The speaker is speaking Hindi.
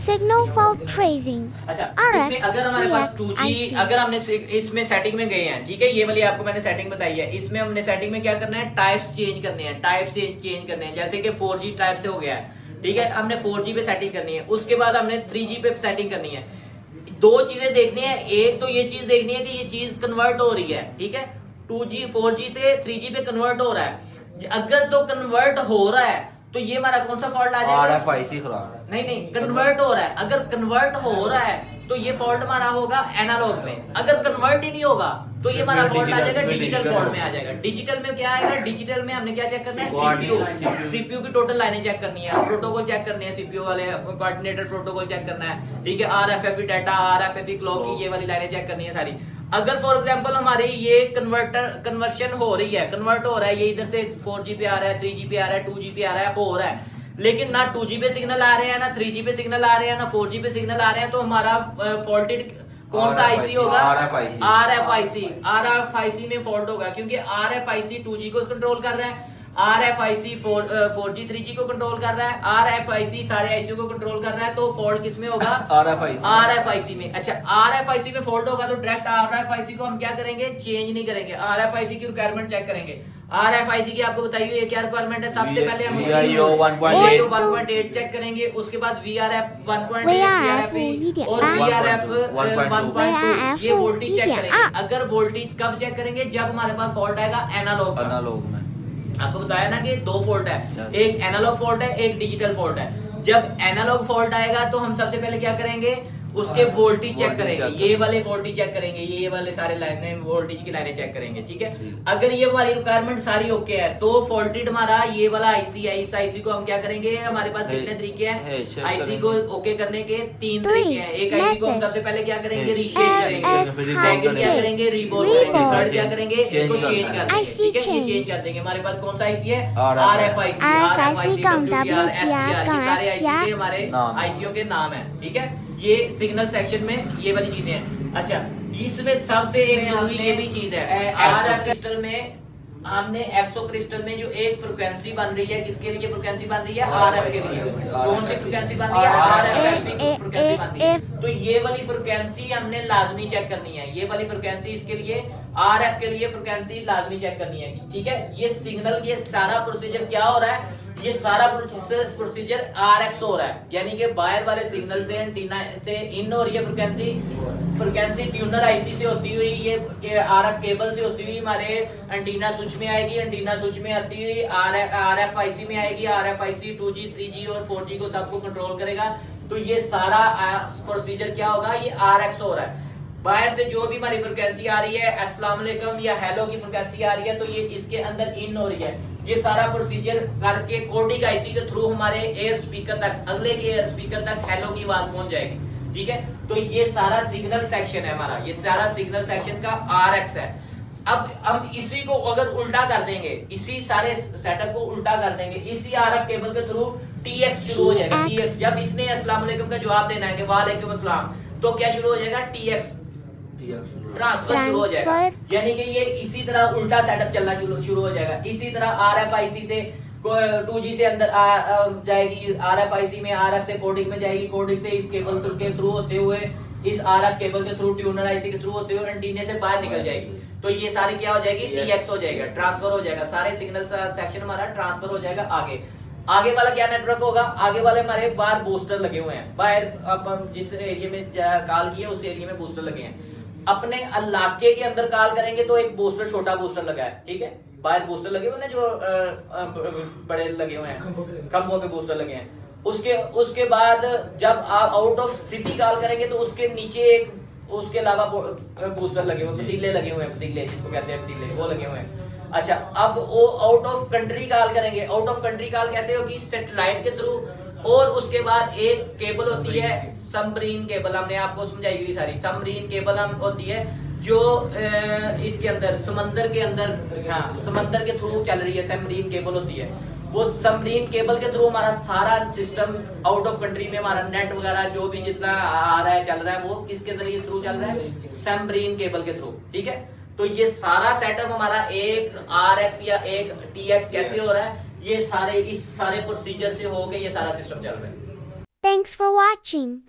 Signal fault tracing. अच्छा, RX, इसमें अगर हमारे पास 2G, TX, अगर हमने इसमें सेटिंग में गए हैं, ठीक है, ये वाली आपको मैंने सेटिंग बताई है, इसमें हमने सेटिंग में क्या करना है, टाइप्स चेंज करने हैं, टाइप से चेंज करने हैं, जैसे कि 4G टाइप से हो गया है, ठीक है, हमने 4G पे सेटिंग करनी है, उसके बाद हमने 3G पे सेटिंग करनी है। दो चीजें देखनी है, एक तो ये चीज देखनी है कि ये चीज कन्वर्ट हो रही है, ठीक है, 2G 4G से 3G पे कन्वर्ट हो रहा है। अगर तो कन्वर्ट हो रहा है तो ये हमारा कौन सा फॉल्ट आ जाएगा, RFIC खराब। नहीं, कन्वर्ट हो रहा है। अगर कन्वर्ट हो रहा है तो ये फॉल्ट हमारा होगा एनालॉग में। अगर कन्वर्ट ही नहीं होगा तो ये हमारा फॉल्ट आ जाएगा डिजिटल फॉल्ट में आ जाएगा। डिजिटल में क्या आएगा, डिजिटल में हमने क्या चेक करना है, सीपीयू की टोटल लाइनें चेक करनी है, प्रोटोकॉल चेक करनी है, सीपीयू वाले कोऑर्डिनेटर प्रोटोकॉल चेक करना है, ठीक है, RFFE डाटा, RFFE क्लॉक की ये वाली लाइनें चेक करनी है सारी। अगर फॉर एग्जांपल हमारी ये कन्वर्शन हो रही है, कन्वर्ट हो रहा है, ये इधर से 4G पे आ रहा है, 3G पे आ रहा है, 2G पे आ रहा है, हो रहा है, लेकिन ना 2G पे सिग्नल आ रहे हैं, ना 3G पे सिग्नल आ रहे हैं, ना 4G पे सिग्नल आ रहे हैं, तो हमारा फॉल्टेड कौन सा आईसी होगा, RFIC में फॉल्ट होगा, क्योंकि RFIC 2G को कंट्रोल कर रहा है, RFIC 4G 3G को कंट्रोल कर रहा है, RFIC सारे आईसीयू को कंट्रोल कर रहा है, तो फॉल्ट किसमें होगा, RFIC में। अच्छा, RFIC में फॉल्ट होगा तो डायरेक्ट RFIC को हम क्या करेंगे, चेंज नहीं करेंगे, RFIC की रिक्वायरमेंट चेक करेंगे। RFIC की आपको बताइए ये क्या रिक्वायरमेंट है, सबसे पहले हम VIO 1.8 चेक करेंगे, उसके बाद VRF 1.8 और VRF 1.2 ये वोल्टेज चेक करेंगे। अगर वोल्टेज कब चेक करेंगे, जब हमारे पास फॉल्ट आएगा एनालॉग में। आपको बताया ना कि दो फॉल्ट है, एक एनालॉग फॉल्ट है, एक डिजिटल फॉल्ट है। जब एनालॉग फॉल्ट आएगा तो हम सबसे पहले क्या करेंगे, उसके वोल्टेज चेक करेंगे, ये वाले वोल्टेज चेक करेंगे, ये वाले सारे लाइनें वोल्टेज की लाइनें चेक करेंगे, ठीक है। अगर ये वाली रिक्वायरमेंट सारी ओके है तो फॉल्टेड हमारा ये वाला आईसी है, इस आईसी को हम क्या करेंगे, हमारे पास कितने तरीके हैं आईसी को ओके करने के, 3 तरीके हैं। एक आईसी को हम सबसे पहले क्या करेंगे, रीशेप करेंगे, सेकंड क्या करेंगे, रीबोल करेंगे, थर्ड क्या करेंगे, इसको चेंज कर देंगे, ठीक है, ये चेंज कर देंगे। हमारे पास कौन सा आईसी है, RFIC, WTR, STR, ये सारे आईसी के हमारे आईसीओ के नाम है, ठीक है। ये सिग्नल सेक्शन में ये वाली चीजें हैं। अच्छा, इसमें सबसे एक जरूरी ये भी चीज है, RF क्रिस्टल में हमने एक्सो क्रिस्टल में जो एक फ्रिक्वेंसी बन रही है, किसके लिए फ्रिक्वेंसी बन रही है, RF के लिए। कौन सी फ्रिक्वेंसी बन रही है, RF की फ्रिक्वेंसी बन रही है। तो ये वाली फ्रिक्वेंसी हमने लाजमी चेक करनी है, ये वाली फ्रिक्वेंसी इसके लिए RF के लिए फ्रिक्वेंसी लाजमी चेक करनी है, ठीक है। ये सिग्नल ये सारा प्रोसीजर क्या हो रहा है, ये सारा प्रोसीजर RX हो रहा है, यानी कि बाहर वाले सिग्नल से एंटीना से इन हो रही है फ्रिक्वेंसी ट्यूनर आईसी से होती हुई, ये RF केबल से होती हुई हमारे एंटीना स्विच में आएगी, एंटीना स्विच में आती हुई RFIC में आएगी, RFIC 2G 3G और 4G को सबको कंट्रोल करेगा। तो ये सारा प्रोसीजर क्या होगा, ये RX हो रहा है। बाहर से जो भी हमारी फ्रिक्वेंसी आ रही है, अस्सलाम वालेकुम या हेलो की फ्रिक्वेंसी आ रही है, तो ये इसके अंदर इन हो रही है। ये सारा प्रोसीजर करके कोडिक आईसी के थ्रू हमारे एयर स्पीकर तक, अगले के एयर स्पीकर तक हेलो की आवाज पहुंच जाएगी, ठीक है। तो ये सारा सिग्नल सेक्शन है हमारा, ये सारा सिग्नल सेक्शन का RX है। अब हम इसी को अगर उल्टा कर देंगे, इसी सारे सेटअप को उल्टा कर देंगे, इसी RF केबल के थ्रू TX शुरू हो जाएगा। TX जब इसने अस्सलाम वालेकुम का जवाब देना है कि वालेकुम अस्सलाम, तो क्या शुरू हो जाएगा, TX ट्रांसफर शुरू हो जाएगा, यानी कि ये इसी तरह उल्टा सेटअप चलना शुरू हो जाएगा। इसी तरह RFIC से 2G से अंदर जाएगी, RFIC में RF से कोडिक में जाएगी, कोडिक से इस केबल के थ्रू होते हुए, इस RF केबल के थ्रू ट्यूनर आईसी के थ्रू होते हुए एंटीने से बाहर निकल जाएगी। तो ये सारी क्या हो जाएगी, TX हो जाएगा, ट्रांसफर हो जाएगा, सारे सिग्नल सेक्शन हमारा ट्रांसफर हो जाएगा। आगे वाला क्या नेटवर्क होगा, आगे वाले हमारे बाहर बूस्टर लगे हुए हैं, बाहर अब जिस एरिया में कॉल किया उस एरिया में बूस्टर लगे हैं। अपने इलाके के अंदर कॉल करेंगे तो एक बूस्टर, छोटा बूस्टर लगा है, ठीक है, बाहर बूस्टर लगे हुए हैं जो बड़े लगे हुए हैं, खंभों पे बूस्टर लगे हैं। उसके बाद जब आप आउट ऑफ सिटी कॉल करेंगे तो उसके नीचे एक, उसके अलावा बूस्टर लगे हुए, पतीले लगे हुए हैं, पतीले जिसको कहते हैं पतीले, वो लगे हुए हैं। अच्छा, अब वो आउट ऑफ कंट्री कॉल करेंगे। आउट ऑफ कंट्री कॉल कैसे होगी, सैटेलाइट के थ्रू, और उसके बाद एक केबल होती है सबमरीन केबल, हमने आपको समझाई हुई सारी। सबमरीन केबल हम होती है जो इसके अंदर समंदर के अंदर, हाँ, समंदर के थ्रू चल रही है, सबमरीन केबल होती है। वो सबमरीन केबल के थ्रू हमारा सारा सिस्टम आउट ऑफ कंट्री में हमारा नेट वगैरह जो भी जितना आ रहा है चल रहा है, वो किसके जरिए थ्रू चल रहा है, सबमरीन केबल के थ्रू, ठीक है। तो ये सारा सेटअप हमारा एक RX या एक TX कैसे हो रहा है, ये सारे इस सारे प्रोसीजर से होके ये सारा सिस्टम चल रहा है। Thanks for watching.